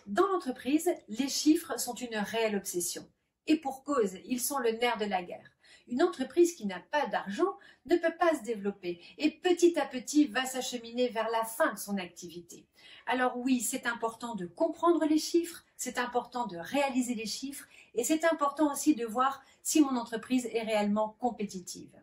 Dans l'entreprise, les chiffres sont une réelle obsession. Et pour cause, ils sont le nerf de la guerre. Une entreprise qui n'a pas d'argent ne peut pas se développer et petit à petit va s'acheminer vers la fin de son activité. Alors oui, c'est important de comprendre les chiffres, c'est important de réaliser les chiffres et c'est important aussi de voir si mon entreprise est réellement compétitive.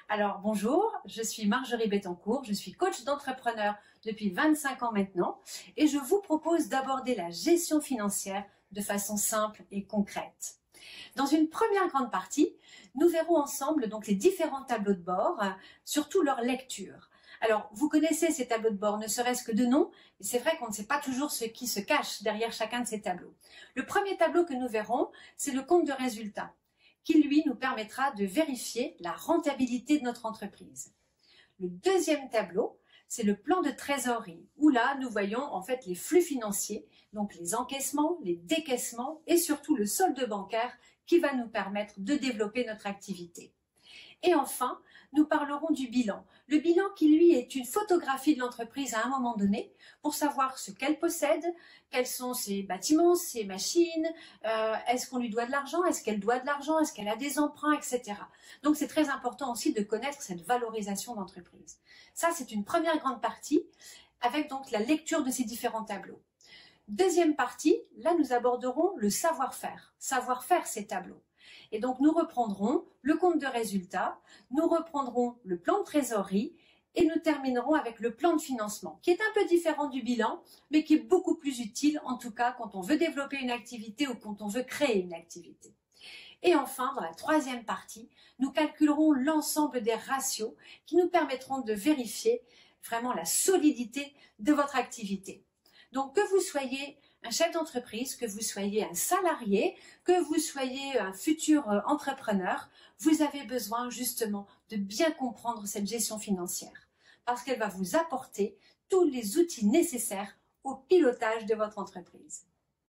Alors bonjour, je suis Marjorie Bettencourt, je suis coach d'entrepreneur depuis 25 ans maintenant et je vous propose d'aborder la gestion financière de façon simple et concrète. Dans une première grande partie, nous verrons ensemble donc les différents tableaux de bord, surtout leur lecture. Alors, vous connaissez ces tableaux de bord, ne serait-ce que de nom, mais c'est vrai qu'on ne sait pas toujours ce qui se cache derrière chacun de ces tableaux. Le premier tableau que nous verrons, c'est le compte de résultat, qui lui nous permettra de vérifier la rentabilité de notre entreprise. Le deuxième tableau, c'est le plan de trésorerie, où là, nous voyons en fait les flux financiers, donc les encaissements, les décaissements et surtout le solde bancaire qui va nous permettre de développer notre activité. Et enfin, nous parlerons du bilan. Le bilan qui, lui, est une photographie de l'entreprise à un moment donné pour savoir ce qu'elle possède, quels sont ses bâtiments, ses machines, est-ce qu'on lui doit de l'argent, est-ce qu'elle doit de l'argent, est-ce qu'elle a des emprunts, etc. Donc, c'est très important aussi de connaître cette valorisation d'entreprise. Ça, c'est une première grande partie avec donc la lecture de ces différents tableaux. Deuxième partie, là, nous aborderons le savoir-faire ces tableaux. Et donc, nous reprendrons le compte de résultat, nous reprendrons le plan de trésorerie et nous terminerons avec le plan de financement, qui est un peu différent du bilan, mais qui est beaucoup plus utile, en tout cas, quand on veut développer une activité ou quand on veut créer une activité. Et enfin, dans la troisième partie, nous calculerons l'ensemble des ratios qui nous permettront de vérifier vraiment la solidité de votre activité. Donc, que vous soyez un chef d'entreprise, que vous soyez un salarié, que vous soyez un futur entrepreneur, vous avez besoin justement de bien comprendre cette gestion financière parce qu'elle va vous apporter tous les outils nécessaires au pilotage de votre entreprise.